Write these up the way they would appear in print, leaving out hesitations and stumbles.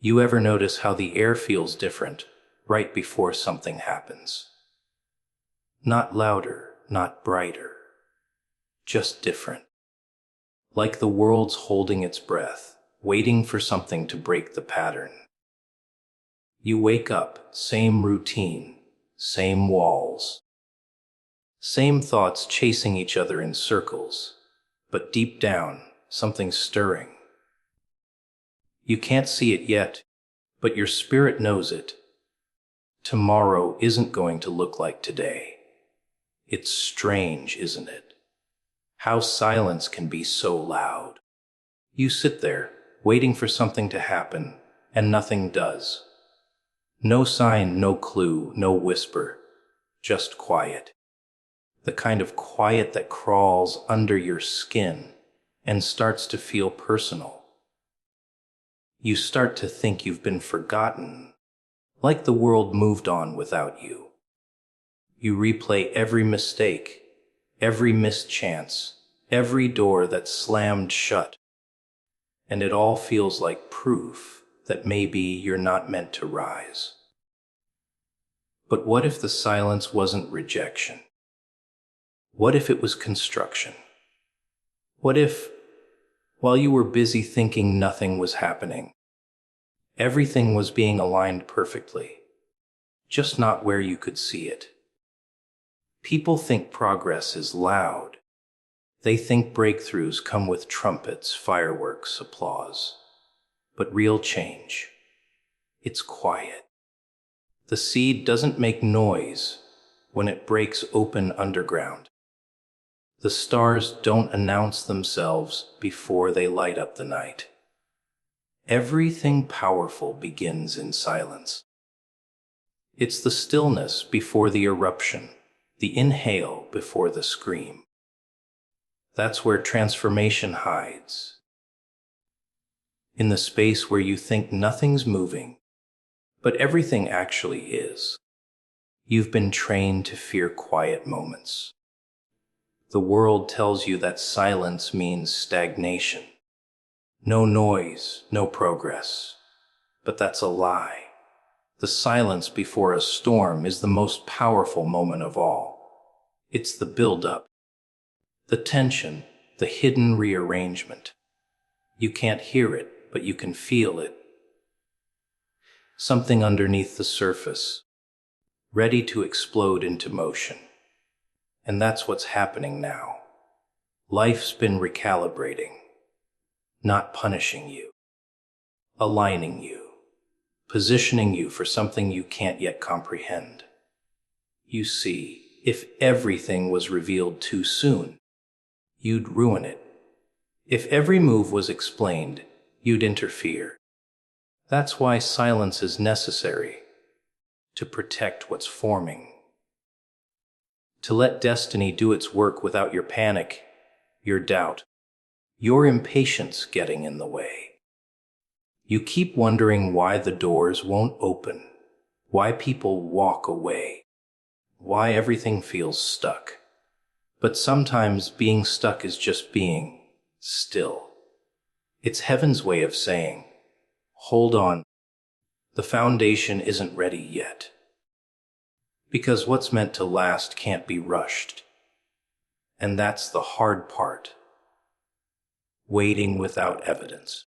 You ever notice how the air feels different right before something happens? Not louder, not brighter, just different. Like the world's holding its breath, waiting for something to break the pattern. You wake up, same routine, same walls, same thoughts chasing each other in circles, but deep down, something's stirring. You can't see it yet, but your spirit knows it. Tomorrow isn't going to look like today. It's strange, isn't it? How silence can be so loud. You sit there, waiting for something to happen, and nothing does. No sign, no clue, no whisper, just quiet. The kind of quiet that crawls under your skin and starts to feel personal. You start to think you've been forgotten, like the world moved on without you. You replay every mistake, every missed chance, every door that slammed shut, and it all feels like proof that maybe you're not meant to rise. But what if the silence wasn't rejection? What if it was construction? What if, while you were busy thinking nothing was happening, everything was being aligned perfectly, just not where you could see it? People think progress is loud. They think breakthroughs come with trumpets, fireworks, applause. But real change, it's quiet. The seed doesn't make noise when it breaks open underground. The stars don't announce themselves before they light up the night. Everything powerful begins in silence. It's the stillness before the eruption, the inhale before the scream. That's where transformation hides. In the space where you think nothing's moving, but everything actually is. You've been trained to fear quiet moments. The world tells you that silence means stagnation. No noise, no progress. But that's a lie. The silence before a storm is the most powerful moment of all. It's the build-up, the tension, the hidden rearrangement. You can't hear it, but you can feel it. Something underneath the surface, ready to explode into motion. And that's what's happening now. Life's been recalibrating, not punishing you, aligning you, positioning you for something you can't yet comprehend. You see, if everything was revealed too soon, you'd ruin it. If every move was explained, you'd interfere. That's why silence is necessary, to protect what's forming. To let destiny do its work without your panic, your doubt, your impatience getting in the way. You keep wondering why the doors won't open, why people walk away, why everything feels stuck. But sometimes being stuck is just being still. It's heaven's way of saying, hold on, the foundation isn't ready yet. Because what's meant to last can't be rushed. And that's the hard part. Waiting without evidence.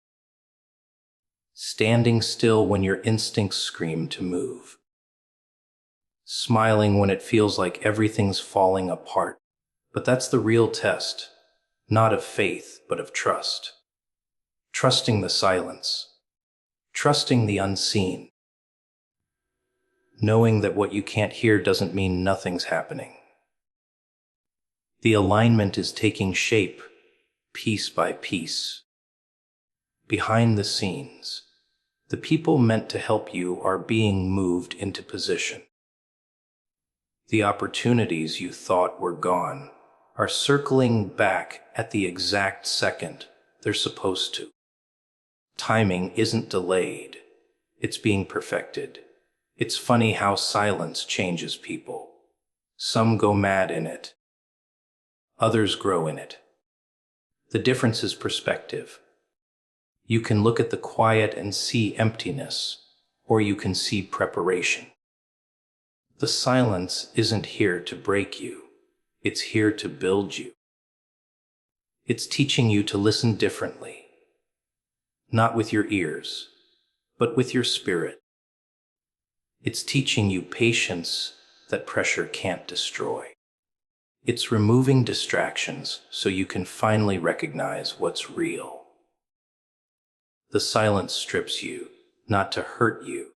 Standing still when your instincts scream to move. Smiling when it feels like everything's falling apart. But that's the real test, not of faith, but of trust. Trusting the silence. Trusting the unseen. Knowing that what you can't hear doesn't mean nothing's happening. The alignment is taking shape, piece by piece. Behind the scenes, the people meant to help you are being moved into position. The opportunities you thought were gone are circling back at the exact second they're supposed to. Timing isn't delayed, it's being perfected. It's funny how silence changes people. Some go mad in it. Others grow in it. The difference is perspective. You can look at the quiet and see emptiness, or you can see preparation. The silence isn't here to break you. It's here to build you. It's teaching you to listen differently, not with your ears, but with your spirit. It's teaching you patience that pressure can't destroy. It's removing distractions so you can finally recognize what's real. The silence strips you, not to hurt you,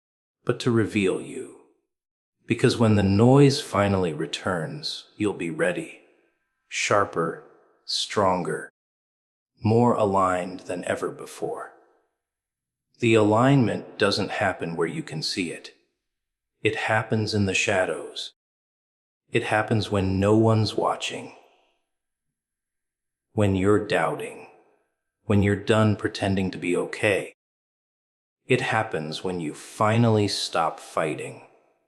but to reveal you. Because when the noise finally returns, you'll be ready, sharper, stronger, more aligned than ever before. The alignment doesn't happen where you can see it. It happens in the shadows. It happens when no one's watching, when you're doubting, when you're done pretending to be okay. It happens when you finally stop fighting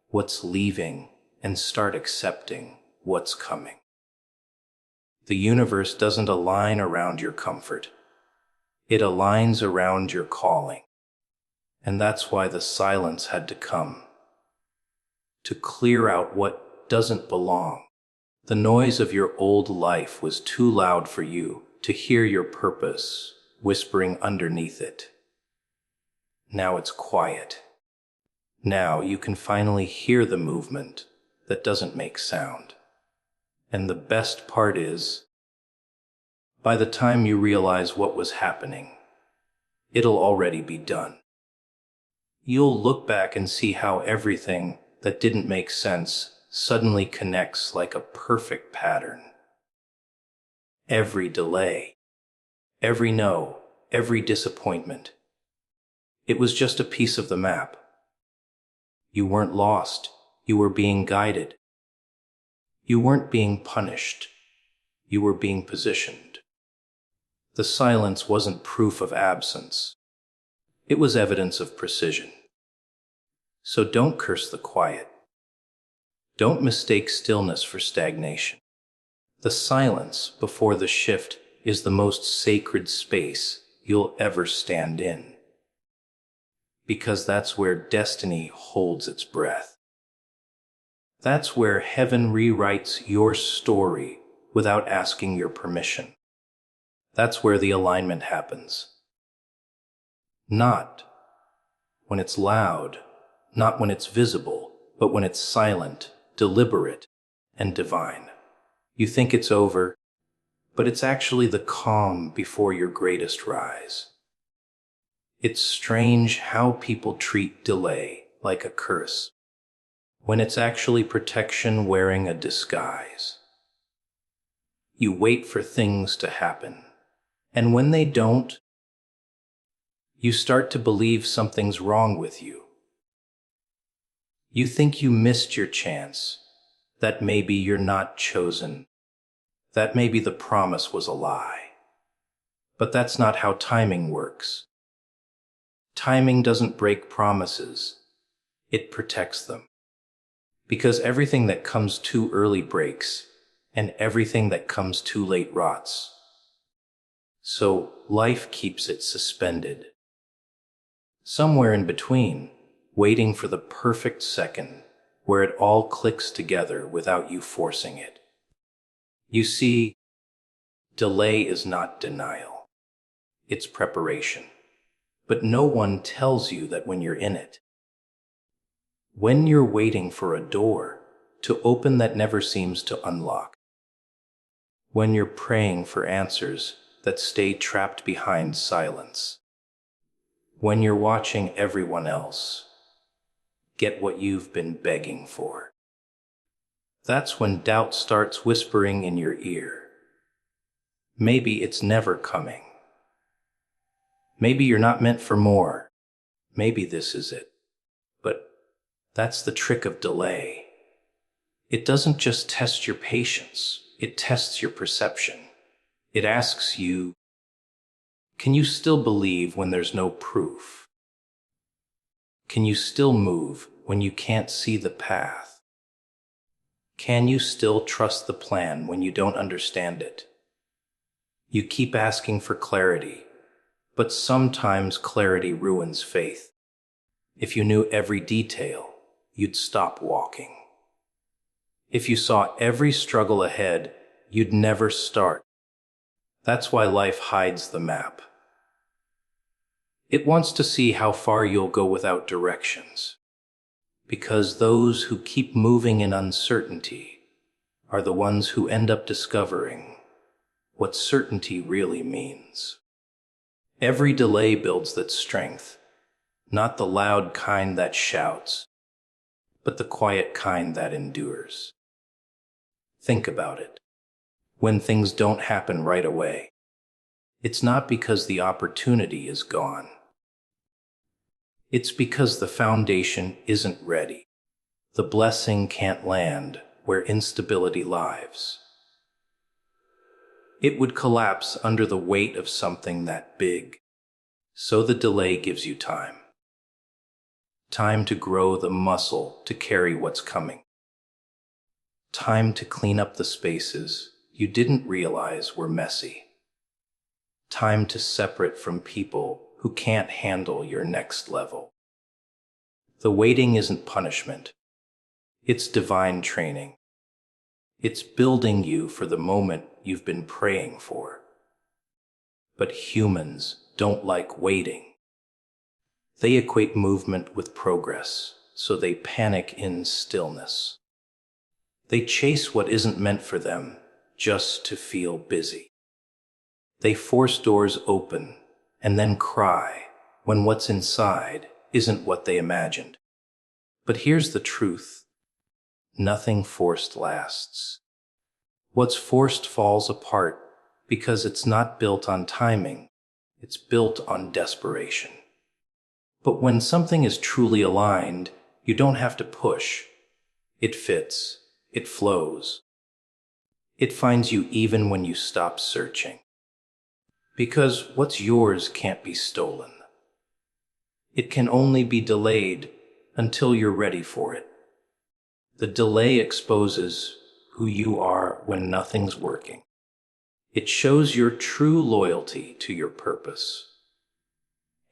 what's leaving and start accepting what's coming. The universe doesn't align around your comfort. It aligns around your calling. And that's why the silence had to come, to clear out what doesn't belong. The noise of your old life was too loud for you to hear your purpose whispering underneath it. Now it's quiet. Now you can finally hear the movement that doesn't make sound. And the best part is, by the time you realize what was happening, it'll already be done. You'll look back and see how everything that didn't make sense suddenly connects like a perfect pattern. Every delay, every no, every disappointment. It was just a piece of the map. You weren't lost. You were being guided. You weren't being punished. You were being positioned. The silence wasn't proof of absence. It was evidence of precision. So don't curse the quiet. Don't mistake stillness for stagnation. The silence before the shift is the most sacred space you'll ever stand in. Because that's where destiny holds its breath. That's where heaven rewrites your story without asking your permission. That's where the alignment happens. Not when it's loud, not when it's visible, but when it's silent, deliberate, and divine. You think it's over, but it's actually the calm before your greatest rise. It's strange how people treat delay like a curse, when it's actually protection wearing a disguise. You wait for things to happen, and when they don't, you start to believe something's wrong with you. You think you missed your chance, that maybe you're not chosen, that maybe the promise was a lie. But that's not how timing works. Timing doesn't break promises, it protects them. Because everything that comes too early breaks, and everything that comes too late rots. So life keeps it suspended. Somewhere in between, waiting for the perfect second where it all clicks together without you forcing it. You see, delay is not denial. It's preparation. But no one tells you that when you're in it. When you're waiting for a door to open that never seems to unlock. When you're praying for answers that stay trapped behind silence. When you're watching everyone else get what you've been begging for. That's when doubt starts whispering in your ear. Maybe it's never coming. Maybe you're not meant for more. Maybe this is it. But that's the trick of delay. It doesn't just test your patience, it tests your perception. It asks you, can you still believe when there's no proof? Can you still move when you can't see the path? Can you still trust the plan when you don't understand it? You keep asking for clarity, But sometimes clarity ruins faith. If you knew every detail, you'd stop walking. If you saw every struggle ahead, you'd never start. That's why life hides the map. It wants to see how far you'll go without directions. Because those who keep moving in uncertainty are the ones who end up discovering what certainty really means. Every delay builds that strength, not the loud kind that shouts, but the quiet kind that endures. Think about it. When things don't happen right away, it's not because the opportunity is gone. It's because the foundation isn't ready. The blessing can't land where instability lives. It would collapse under the weight of something that big. So the delay gives you time. Time to grow the muscle to carry what's coming. Time to clean up the spaces you didn't realize were messy. Time to separate from people who can't handle your next level. The waiting isn't punishment. It's divine training. It's building you for the moment you've been praying for. But humans don't like waiting. They equate movement with progress, so they panic in stillness. They chase what isn't meant for them just to feel busy. They force doors open and then cry when what's inside isn't what they imagined. But here's the truth. Nothing forced lasts. What's forced falls apart because it's not built on timing. It's built on desperation. But when something is truly aligned, you don't have to push. It fits. It flows. It finds you even when you stop searching. Because what's yours can't be stolen. It can only be delayed until you're ready for it. The delay exposes who you are when nothing's working. It shows your true loyalty to your purpose.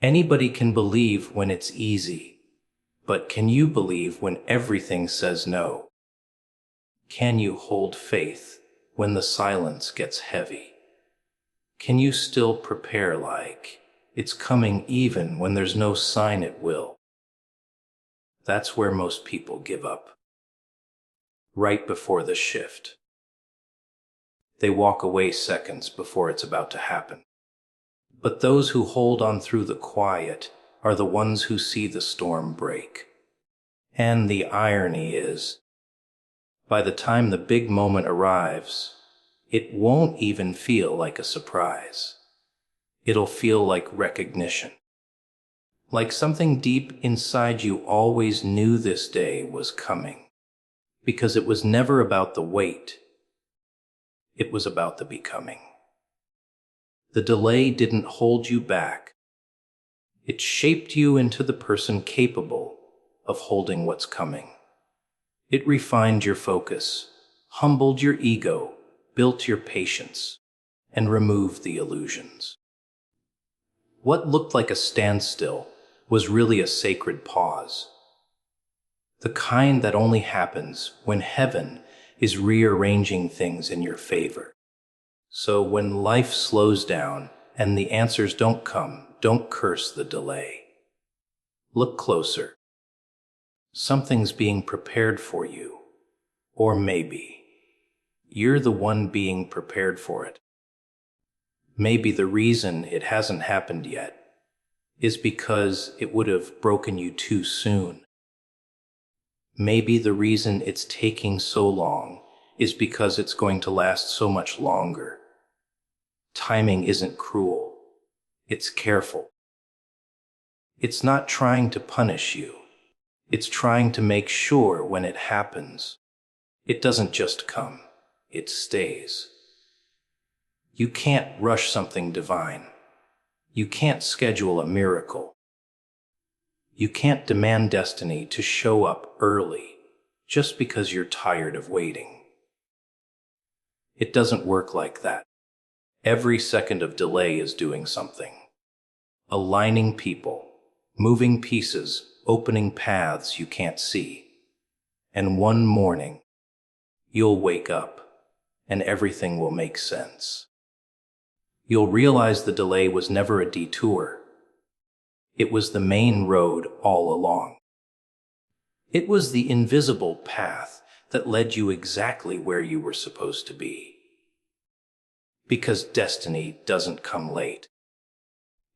Anybody can believe when it's easy, but can you believe when everything says no? Can you hold faith when the silence gets heavy? Can you still prepare like it's coming even when there's no sign it will? That's where most people give up. Right before the shift. They walk away seconds before it's about to happen. But those who hold on through the quiet are the ones who see the storm break. And the irony is, by the time the big moment arrives, it won't even feel like a surprise. It'll feel like recognition. Like something deep inside you always knew this day was coming. Because it was never about the wait. It was about the becoming. The delay didn't hold you back. It shaped you into the person capable of holding what's coming. It refined your focus, humbled your ego, built your patience, and removed the illusions. What looked like a standstill was really a sacred pause. The kind that only happens when heaven is rearranging things in your favor. So when life slows down and the answers don't come, don't curse the delay. Look closer. Something's being prepared for you. Or maybe you're the one being prepared for it. Maybe the reason it hasn't happened yet is because it would have broken you too soon. Maybe the reason it's taking so long is because it's going to last so much longer. Timing isn't cruel. It's careful. It's not trying to punish you. It's trying to make sure when it happens, it doesn't just come, it stays. You can't rush something divine. You can't schedule a miracle. You can't demand destiny to show up early just because you're tired of waiting. It doesn't work like that. Every second of delay is doing something. aligning people, moving pieces, opening paths you can't see. And one morning, you'll wake up and everything will make sense. You'll realize the delay was never a detour. It was the main road all along. It was the invisible path that led you exactly where you were supposed to be. Because destiny doesn't come late.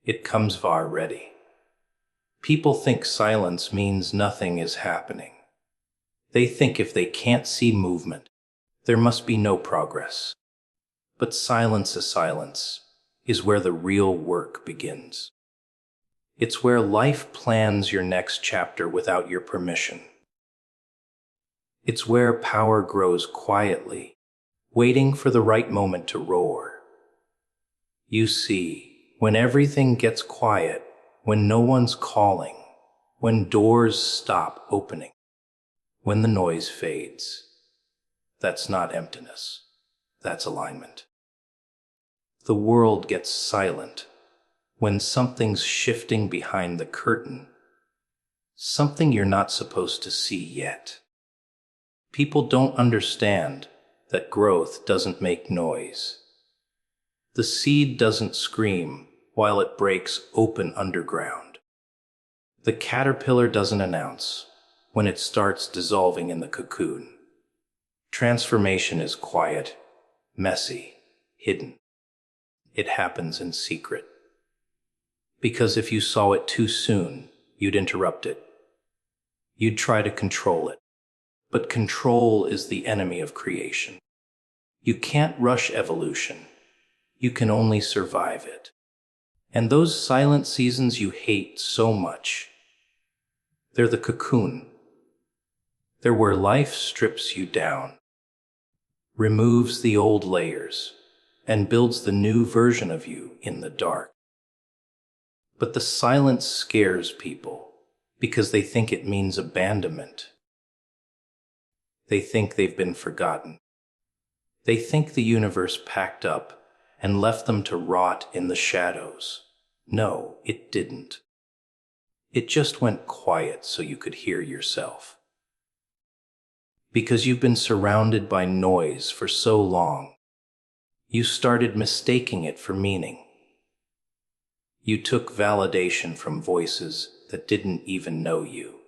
It comes var ready. People think silence means nothing is happening. They think if they can't see movement, there must be no progress. But silence is where the real work begins. It's where life plans your next chapter without your permission. It's where power grows quietly, waiting for the right moment to roar. You see, when everything gets quiet, when no one's calling, when doors stop opening, when the noise fades, that's not emptiness, that's alignment. The world gets silent when something's shifting behind the curtain, something you're not supposed to see yet. People don't understand that growth doesn't make noise. The seed doesn't scream while it breaks open underground. The caterpillar doesn't announce when it starts dissolving in the cocoon. Transformation is quiet, messy, hidden. It happens in secret. Because if you saw it too soon, you'd interrupt it. You'd try to control it. But control is the enemy of creation. You can't rush evolution. You can only survive it. And those silent seasons you hate so much, they're the cocoon. They're where life strips you down, removes the old layers, and builds the new version of you in the dark. But the silence scares people because they think it means abandonment. They think they've been forgotten. They think the universe packed up and left them to rot in the shadows. No, it didn't. It just went quiet so you could hear yourself. Because you've been surrounded by noise for so long, you started mistaking it for meaning. You took validation from voices that didn't even know you.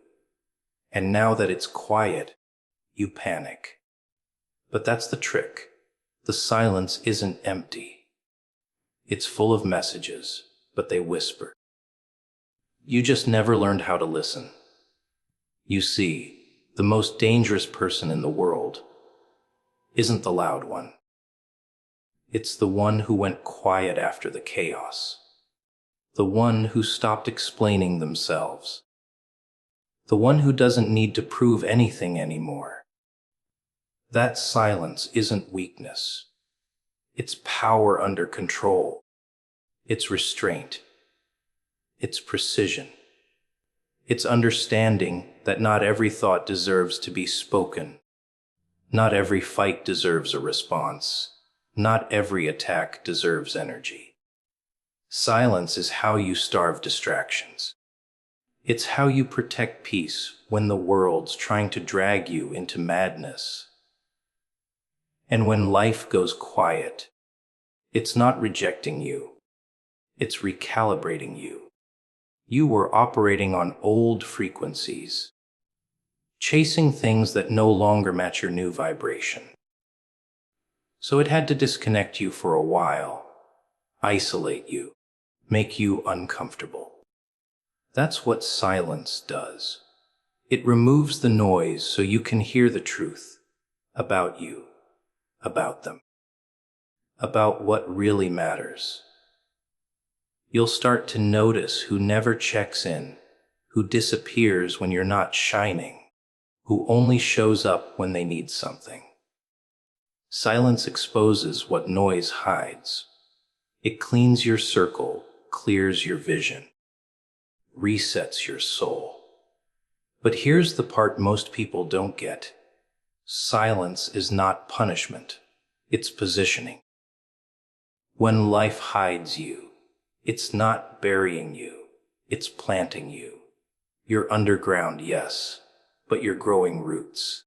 And now that it's quiet, you panic. But that's the trick. The silence isn't empty. It's full of messages, but they whisper. You just never learned how to listen. You see, the most dangerous person in the world isn't the loud one. It's the one who went quiet after the chaos. The one who stopped explaining themselves. The one who doesn't need to prove anything anymore. That silence isn't weakness. It's power under control. It's restraint. It's precision. It's understanding that not every thought deserves to be spoken. Not every fight deserves a response. Not every attack deserves energy. Silence is how you starve distractions. It's how you protect peace when the world's trying to drag you into madness. And when life goes quiet, it's not rejecting you. It's recalibrating you. You were operating on old frequencies, chasing things that no longer match your new vibration. So it had to disconnect you for a while, isolate you, make you uncomfortable. That's what silence does. It removes the noise so you can hear the truth about you, about them, about what really matters. You'll start to notice who never checks in, who disappears when you're not shining, who only shows up when they need something. Silence exposes what noise hides. It cleans your circle, clears your vision, resets your soul. But here's the part most people don't get. Silence is not punishment. It's positioning. When life hides you, It's not burying you, it's planting you. You're underground, yes, but you're growing roots.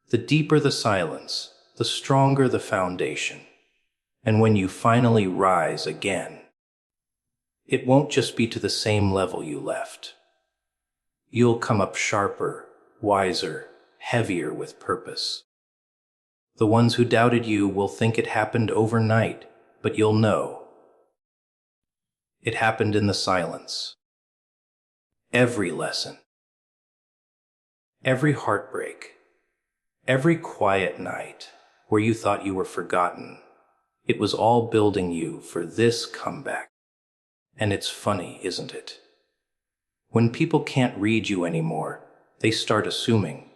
The deeper the silence, the stronger the foundation. And when you finally rise again, it won't just be to the same level you left. You'll come up sharper, wiser, heavier with purpose. The ones who doubted you will think it happened overnight, but you'll know. It happened in the silence. Every lesson, every heartbreak, every quiet night where you thought you were forgotten, it was all building you for this comeback. And it's funny, isn't it? When people can't read you anymore, they start assuming.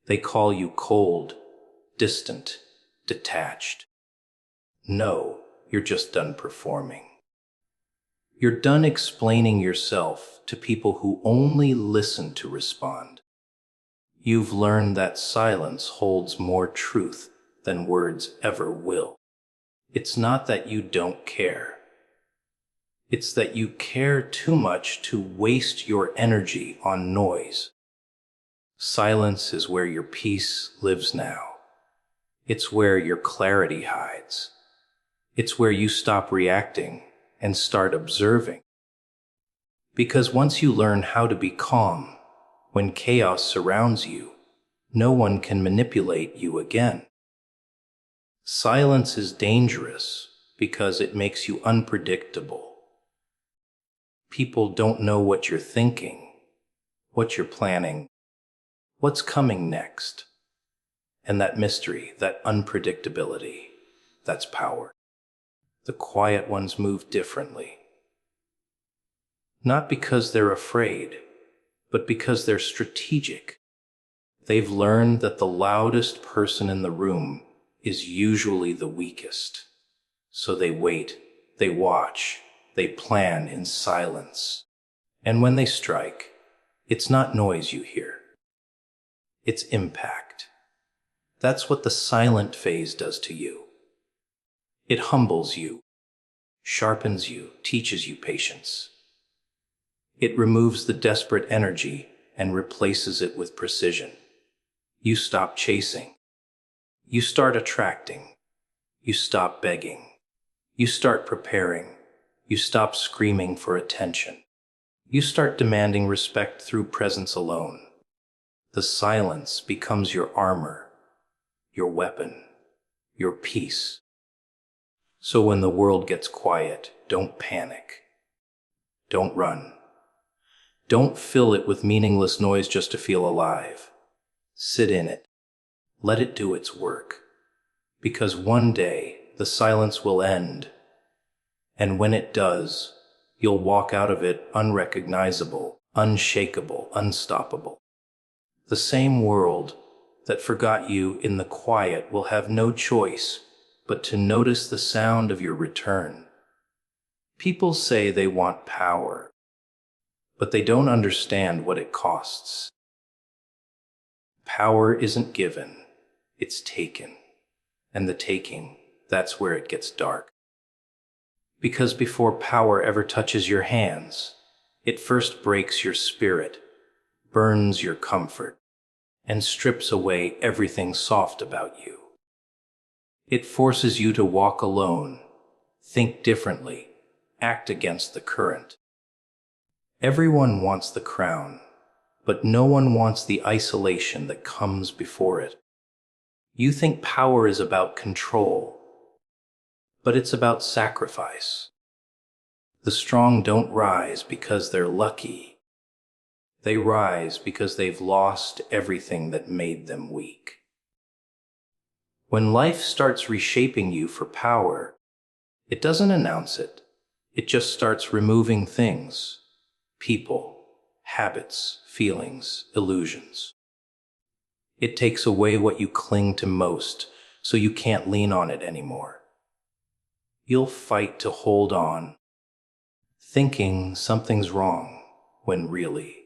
They call you cold, distant, detached. No, you're just done performing. You're done explaining yourself to people who only listen to respond. You've learned that silence holds more truth than words ever will. It's not that you don't care. It's that you care too much to waste your energy on noise. Silence is where your peace lives now. It's where your clarity hides. It's where you stop reacting and start observing. Because once you learn how to be calm, when chaos surrounds you, no one can manipulate you again. Silence is dangerous because it makes you unpredictable. People don't know what you're thinking, what you're planning, what's coming next. And that mystery, that unpredictability, that's power. The quiet ones move differently. Not because they're afraid, but because they're strategic. They've learned that the loudest person in the room is usually the weakest. So they wait, they watch, they plan in silence. And when they strike, it's not noise you hear. It's impact. That's what the silent phase does to you. It humbles you, sharpens you, teaches you patience. It removes the desperate energy and replaces it with precision. You stop chasing. You start attracting. You stop begging. You start preparing. You stop screaming for attention. You start demanding respect through presence alone. The silence becomes your armor, your weapon, your peace. So when the world gets quiet, don't panic. Don't run. Don't fill it with meaningless noise just to feel alive. Sit in it. Let it do its work. Because one day, the silence will end. And when it does, you'll walk out of it unrecognizable, unshakable, unstoppable. The same world that forgot you in the quiet will have no choice but to notice the sound of your return. People say they want power, but they don't understand what it costs. Power isn't given, it's taken. And the taking, that's where it gets dark. Because before power ever touches your hands, it first breaks your spirit, burns your comfort, and strips away everything soft about you. It forces you to walk alone, think differently, act against the current. Everyone wants the crown, but no one wants the isolation that comes before it. You think power is about control, but it's about sacrifice. The strong don't rise because they're lucky. They rise because they've lost everything that made them weak. When life starts reshaping you for power, it doesn't announce it. It just starts removing things, people, habits, feelings, illusions. It takes away what you cling to most, so you can't lean on it anymore. You'll fight to hold on, thinking something's wrong, when really,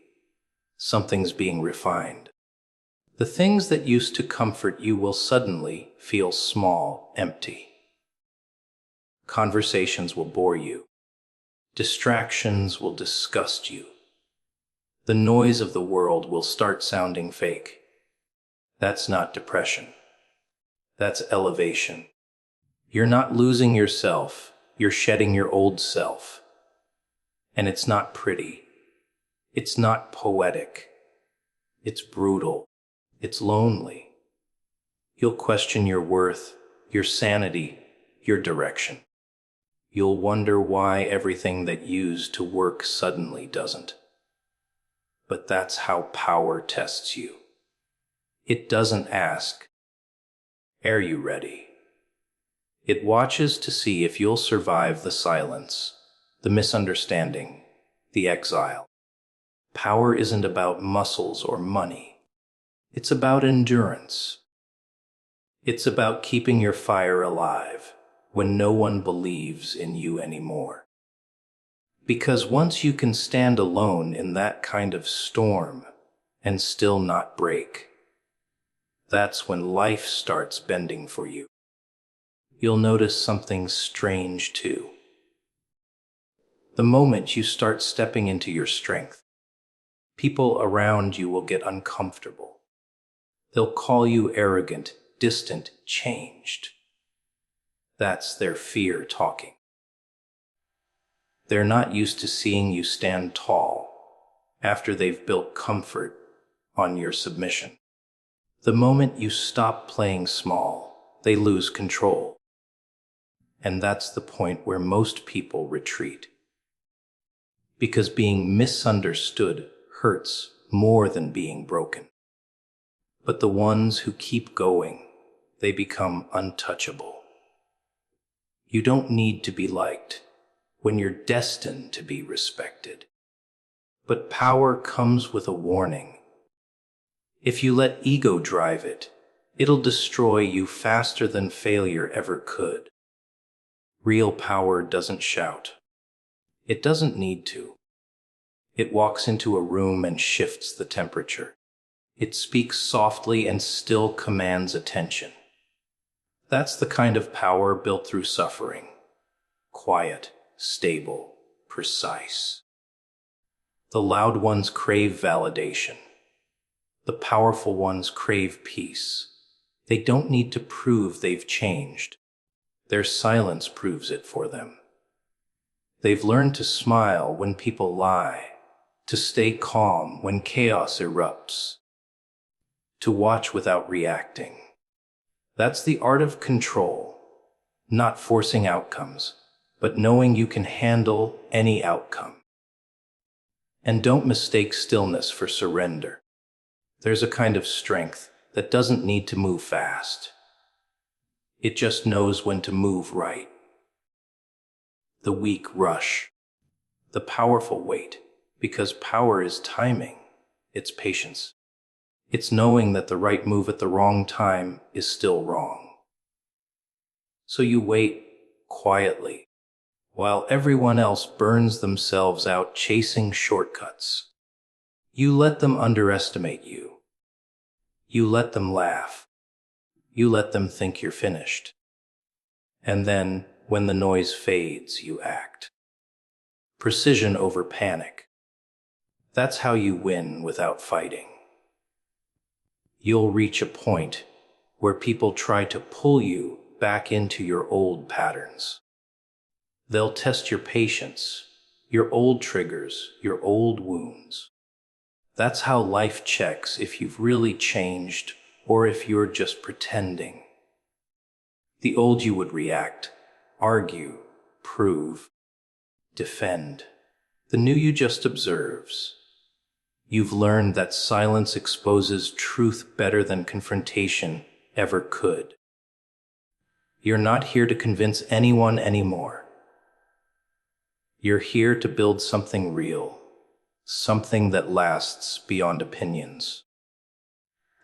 something's being refined. The things that used to comfort you will suddenly feel small, empty. Conversations will bore you. Distractions will disgust you. The noise of the world will start sounding fake. That's not depression. That's elevation. You're not losing yourself, you're shedding your old self. And it's not pretty. It's not poetic. It's brutal. It's lonely. You'll question your worth, your sanity, your direction. You'll wonder why everything that used to work suddenly doesn't. But that's how power tests you. It doesn't ask, "Are you ready?" It watches to see if you'll survive the silence, the misunderstanding, the exile. Power isn't about muscles or money. It's about endurance. It's about keeping your fire alive when no one believes in you anymore. Because once you can stand alone in that kind of storm and still not break, that's when life starts bending for you. You'll notice something strange too. The moment you start stepping into your strength, people around you will get uncomfortable. They'll call you arrogant, distant, changed. That's their fear talking. They're not used to seeing you stand tall after they've built comfort on your submission. The moment you stop playing small, they lose control. And that's the point where most people retreat. Because being misunderstood hurts more than being broken. But the ones who keep going, they become untouchable. You don't need to be liked when you're destined to be respected. But power comes with a warning. If you let ego drive it, it'll destroy you faster than failure ever could. Real power doesn't shout. It doesn't need to. It walks into a room and shifts the temperature. It speaks softly and still commands attention. That's the kind of power built through suffering. Quiet, stable, precise. The loud ones crave validation. The powerful ones crave peace. They don't need to prove they've changed. Their silence proves it for them. They've learned to smile when people lie, to stay calm when chaos erupts, to watch without reacting. That's the art of control, not forcing outcomes, but knowing you can handle any outcome. And don't mistake stillness for surrender. There's a kind of strength that doesn't need to move fast. It just knows when to move right. The weak rush. The powerful wait, because power is timing. It's patience. It's knowing that the right move at the wrong time is still wrong. So you wait quietly, while everyone else burns themselves out chasing shortcuts. You let them underestimate you. You let them laugh. You let them think you're finished. And then, when the noise fades, you act. Precision over panic. That's how you win without fighting. You'll reach a point where people try to pull you back into your old patterns. They'll test your patience, your old triggers, your old wounds. That's how life checks if you've really changed or if you're just pretending. The old you would react, argue, prove, defend. The new you just observes. You've learned that silence exposes truth better than confrontation ever could. You're not here to convince anyone anymore. You're here to build something real, something that lasts beyond opinions.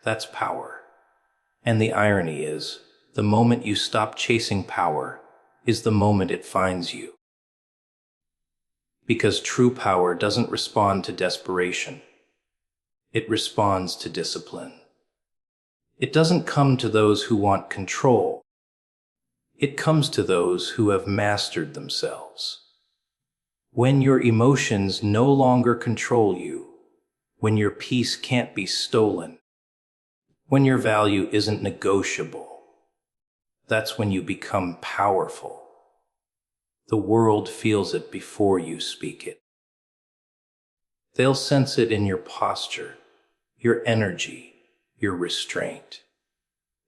That's power. And the irony is, the moment you stop chasing power is the moment it finds you. Because true power doesn't respond to desperation. It responds to discipline. It doesn't come to those who want control. It comes to those who have mastered themselves. When your emotions no longer control you, when your peace can't be stolen, when your value isn't negotiable, that's when you become powerful. The world feels it before you speak it. They'll sense it in your posture, your energy, your restraint.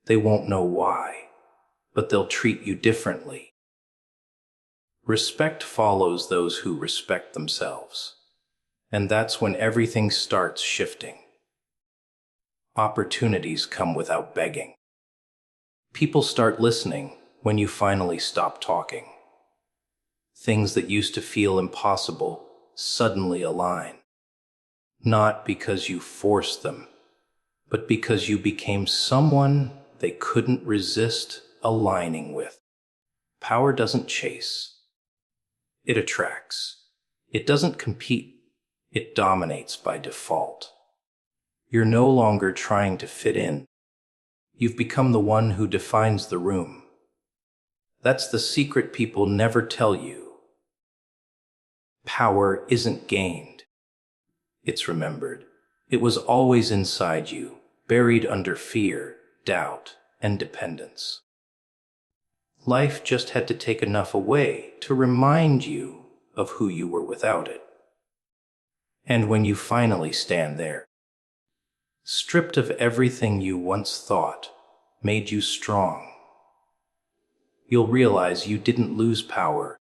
They won't know why, but they'll treat you differently. Respect follows those who respect themselves, and that's when everything starts shifting. Opportunities come without begging. People start listening when you finally stop talking. Things that used to feel impossible suddenly align. Not because you forced them, but because you became someone they couldn't resist aligning with. Power doesn't chase. It attracts. It doesn't compete. It dominates by default. You're no longer trying to fit in. You've become the one who defines the room. That's the secret people never tell you. Power isn't gained. It's remembered. It was always inside you, buried under fear, doubt, and dependence. Life just had to take enough away to remind you of who you were without it. And when you finally stand there, stripped of everything you once thought made you strong, you'll realize you didn't lose power.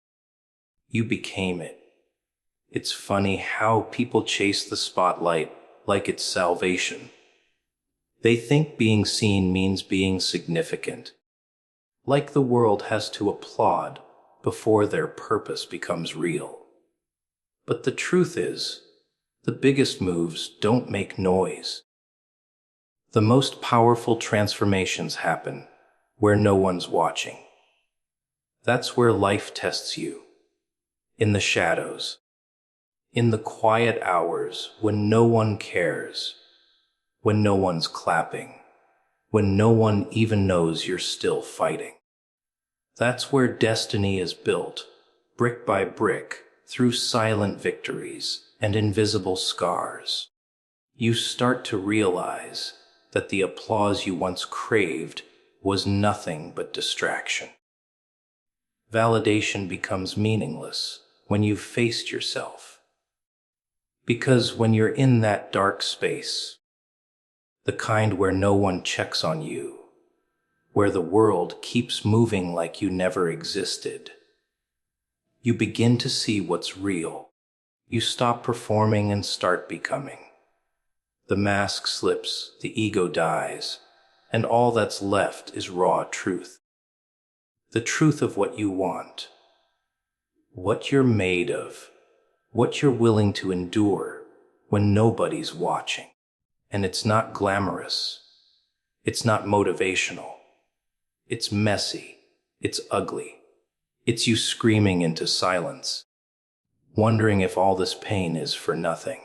You became it. It's funny how people chase the spotlight like it's salvation. They think being seen means being significant, like the world has to applaud before their purpose becomes real. But the truth is, the biggest moves don't make noise. The most powerful transformations happen where no one's watching. That's where life tests you, in the shadows, in the quiet hours when no one cares, when no one's clapping, when no one even knows you're still fighting. That's where destiny is built, brick by brick, through silent victories and invisible scars. You start to realize that the applause you once craved was nothing but distraction. Validation becomes meaningless when you've faced yourself. Because when you're in that dark space, the kind where no one checks on you, where the world keeps moving like you never existed, you begin to see what's real. You stop performing and start becoming. The mask slips, the ego dies, and all that's left is raw truth. The truth of what you want, what you're made of, what you're willing to endure when nobody's watching. And it's not glamorous. It's not motivational. It's messy. It's ugly. It's you screaming into silence, wondering if all this pain is for nothing.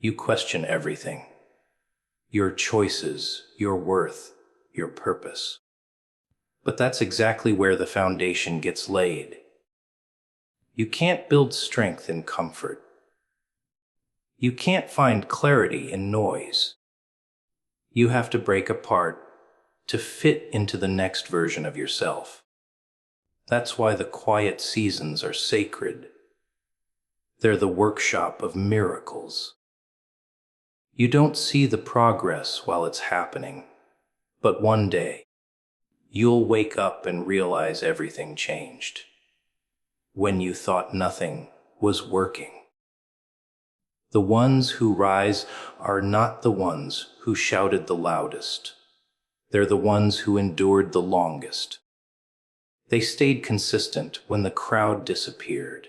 You question everything. Your choices, your worth, your purpose. But that's exactly where the foundation gets laid. You can't build strength in comfort. You can't find clarity in noise. You have to break apart to fit into the next version of yourself. That's why the quiet seasons are sacred. They're the workshop of miracles. You don't see the progress while it's happening, but one day, you'll wake up and realize everything changed. When you thought nothing was working. The ones who rise are not the ones who shouted the loudest. They're the ones who endured the longest. They stayed consistent when the crowd disappeared.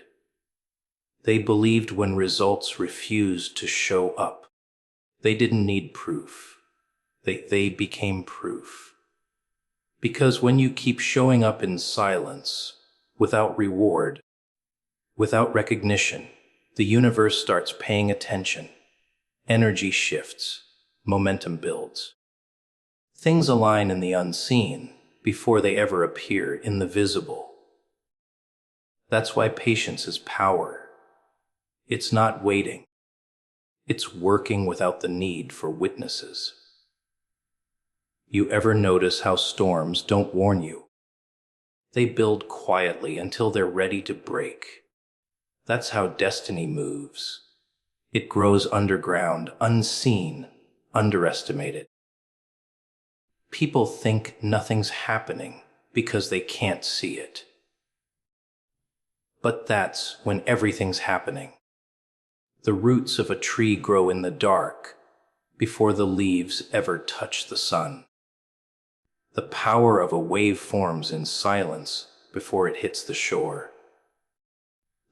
They believed when results refused to show up. They didn't need proof. They became proof. Because when you keep showing up in silence, without reward, without recognition, the universe starts paying attention. Energy shifts. Momentum builds. Things align in the unseen before they ever appear in the visible. That's why patience is power. It's not waiting. It's working without the need for witnesses. You ever notice how storms don't warn you? They build quietly until they're ready to break. That's how destiny moves. It grows underground, unseen, underestimated. People think nothing's happening because they can't see it. But that's when everything's happening. The roots of a tree grow in the dark before the leaves ever touch the sun. The power of a wave forms in silence before it hits the shore.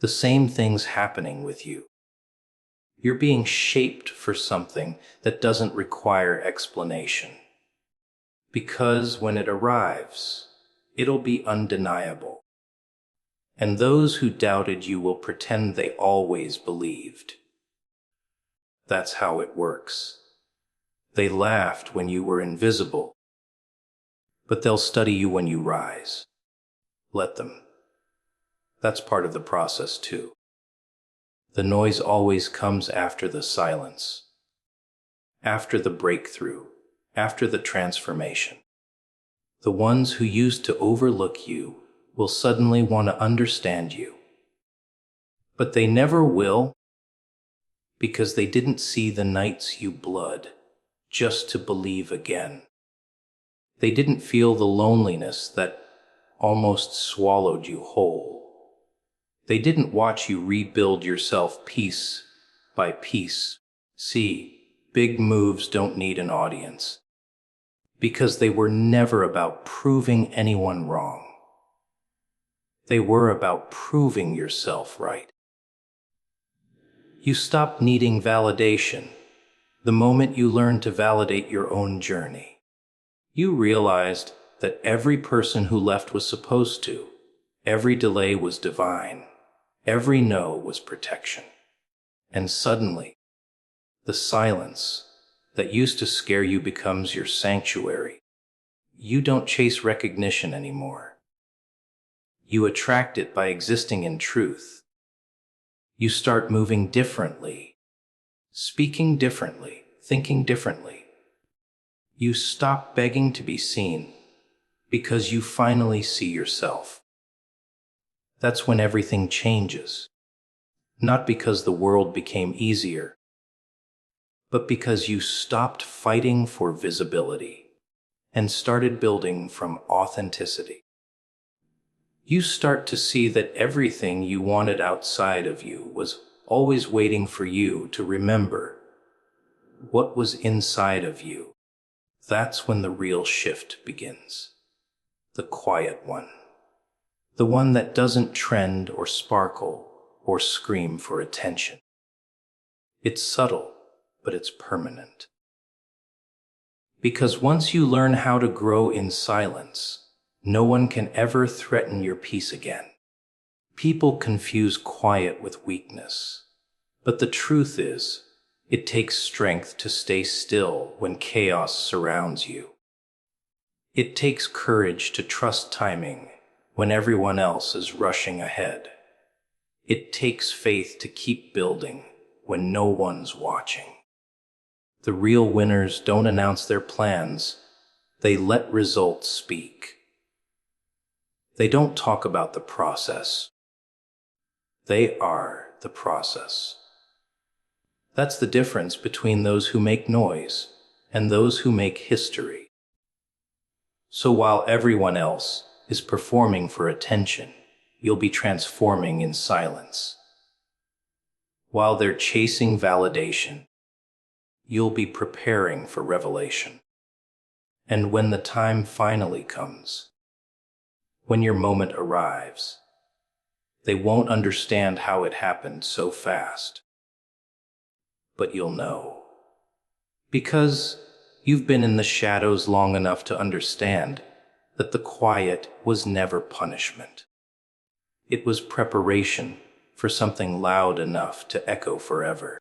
The same thing's happening with you. You're being shaped for something that doesn't require explanation. Because when it arrives, it'll be undeniable. And those who doubted you will pretend they always believed. That's how it works. They laughed when you were invisible, but they'll study you when you rise. Let them. That's part of the process too. The noise always comes after the silence, after the breakthrough, after the transformation. The ones who used to overlook you will suddenly want to understand you. But they never will, because they didn't see the nights you bled just to believe again. They didn't feel the loneliness that almost swallowed you whole. They didn't watch you rebuild yourself piece by piece. See, big moves don't need an audience, because they were never about proving anyone wrong. They were about proving yourself right. You stopped needing validation the moment you learned to validate your own journey. You realized that every person who left was supposed to. Every delay was divine. Every no was protection. And suddenly, the silence that used to scare you becomes your sanctuary. You don't chase recognition anymore. You attract it by existing in truth. You start moving differently, speaking differently, thinking differently. You stop begging to be seen because you finally see yourself. That's when everything changes. Not because the world became easier, but because you stopped fighting for visibility and started building from authenticity. You start to see that everything you wanted outside of you was always waiting for you to remember what was inside of you. That's when the real shift begins. The quiet one. The one that doesn't trend or sparkle or scream for attention. It's subtle, but it's permanent. Because once you learn how to grow in silence, no one can ever threaten your peace again. People confuse quiet with weakness, but the truth is, it takes strength to stay still when chaos surrounds you. It takes courage to trust timing when everyone else is rushing ahead. It takes faith to keep building when no one's watching. The real winners don't announce their plans. They let results speak. They don't talk about the process. They are the process. That's the difference between those who make noise and those who make history. So while everyone else is performing for attention, you'll be transforming in silence. While they're chasing validation, you'll be preparing for revelation. And when the time finally comes, when your moment arrives, they won't understand how it happened so fast. But you'll know. Because you've been in the shadows long enough to understand that the quiet was never punishment. It was preparation for something loud enough to echo forever.